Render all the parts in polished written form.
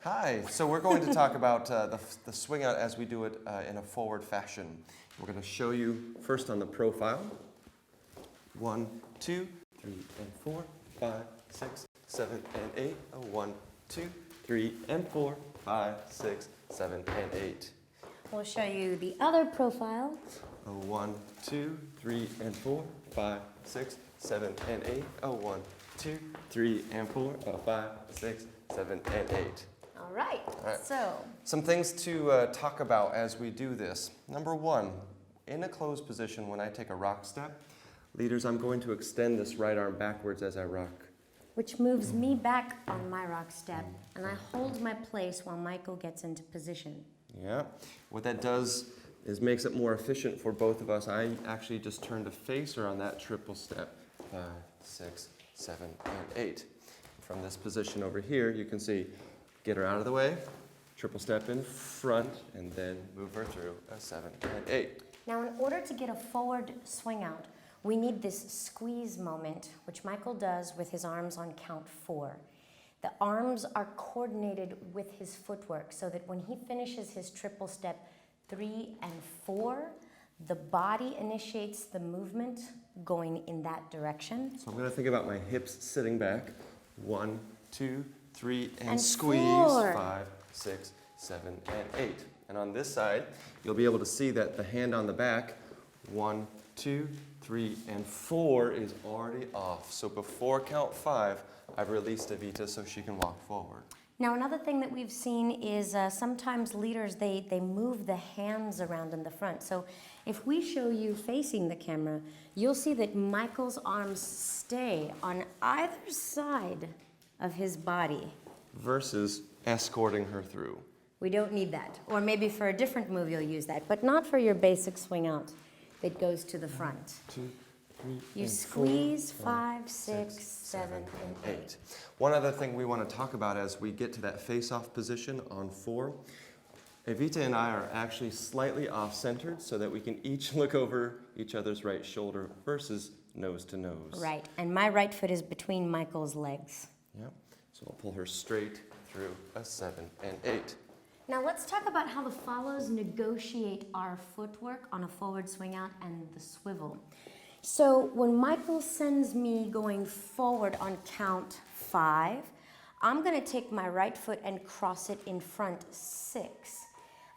Hi, so we're going to talk about the swing out as we do it in a forward fashion. We're going to show you first on the profile. 1, 2, 3, and 4, 5, 6, 7, and 8. 1, 2, 3, and 4, 5, 6, 7, and 8. We'll show you the other profile. 1, 2, 3, and 4, 5, 6, 7, and 8. 1, 2, 3, and 4, 5, 6, 7, and 8. All right. So some things to talk about as we do this. Number one, in a closed position when I take a rock step, leaders, I'm going to extend this right arm backwards as I rock. which moves me back on my rock step, and I hold my place while Michael gets into position. Yeah. What that does is makes it more efficient for both of us. I actually just turn to face her on that triple step. 5, 6, 7, and 8. From this position over here, you can see, get her out of the way, triple step in front, and then move her through a 7 and 8. Now, in order to get a forward swing out, we need this squeeze moment, which Michael does with his arms on count 4. The arms are coordinated with his footwork so that when he finishes his triple step 3 and 4, the body initiates the movement going in that direction. So I'm going to think about my hips sitting back. 1, 2, 3, and squeeze. 4. 5, 6, 7, and 8. And on this side, you'll be able to see that the hand on the back, 1, 2, 3, and 4 is already off. So before count 5, I've released Evita so she can walk forward. Now, another thing that we've seen is sometimes leaders, they move the hands around in the front. So if we show you facing the camera, you'll see that Michael's arms stay on either side of his body. Versus escorting her through. We don't need that. Or maybe for a different move you'll use that, but not for your basic swing out that goes to the front. 2, 3, You and squeeze 4, 5, 6, 7, and 8. One other thing we want to talk about as we get to that face-off position on 4, Evita and I are actually slightly off-centered so that we can each look over each other's right shoulder versus nose to nose. Right, and my right foot is between Michael's legs. Yep. So I'll pull her straight through a 7 and 8. Now let's talk about how the follows negotiate our footwork on a forward swing out and the swivel. So when Michael sends me going forward on count 5, I'm going to take my right foot and cross it in front 6.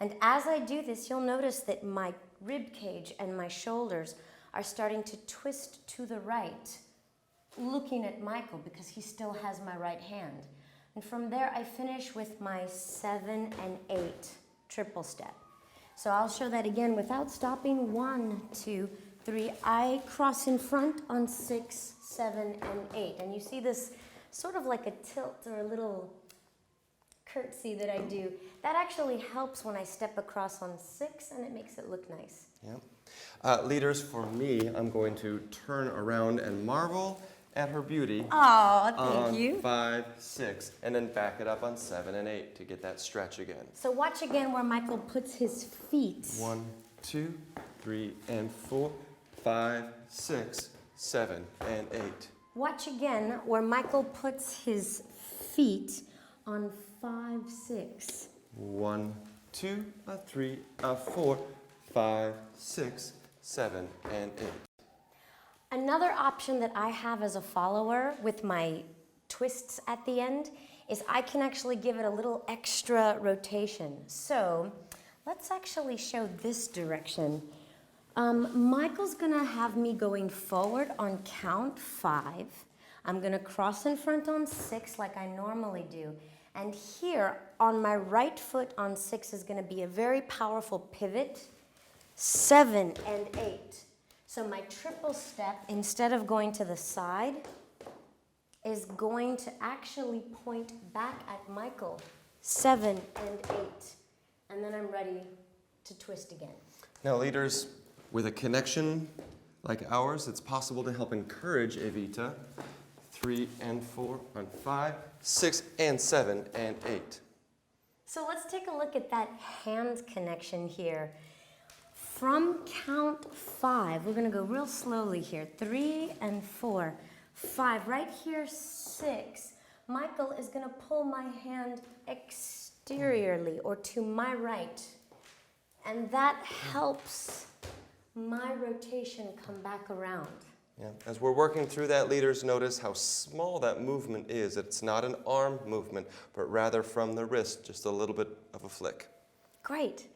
And as I do this, you'll notice that my rib cage and my shoulders are starting to twist to the right, looking at Michael because he still has my right hand. And from there, I finish with my 7 and 8 triple step. So I'll show that again without stopping. 1, 2, 3. I cross in front on 6, 7, and 8. And you see this sort of like a tilt or a little curtsy that I do. That actually helps when I step across on 6, and it makes it look nice. Yep. Leaders, for me, I'm going to turn around and marvel at her beauty. Oh, thank you. 5, 6, and then back it up on 7 and 8 to get that stretch again. So watch again where Michael puts his feet. 1, 2, 3, and 4, 5, 6, 7, and 8. Watch again where Michael puts his feet on 5, 6. 1, 2, 3, 4, 5, 6, 7, and 8. Another option that I have as a follower with my twists at the end is I can actually give it a little extra rotation. So let's actually show this direction. Michael's gonna have me going forward on count 5. I'm gonna cross in front on 6 like I normally do. And here on my right foot on 6 is gonna be a very powerful pivot, 7 and 8. So my triple step, instead of going to the side, is going to actually point back at Michael, 7 and 8. And then I'm ready to twist again. Now, leaders, with a connection like ours, it's possible to help encourage Evita. 3 and 4 on 5, 6 and 7 and 8. So let's take a look at that hand connection here. From count 5, we're going to go real slowly here. 3 and 4, 5. Right here, 6. Michael is going to pull my hand exteriorly or to my right. And that helps my rotation come back around. Yeah. As we're working through that, leaders, notice how small that movement is. It's not an arm movement, but rather from the wrist, just a little bit of a flick. Great.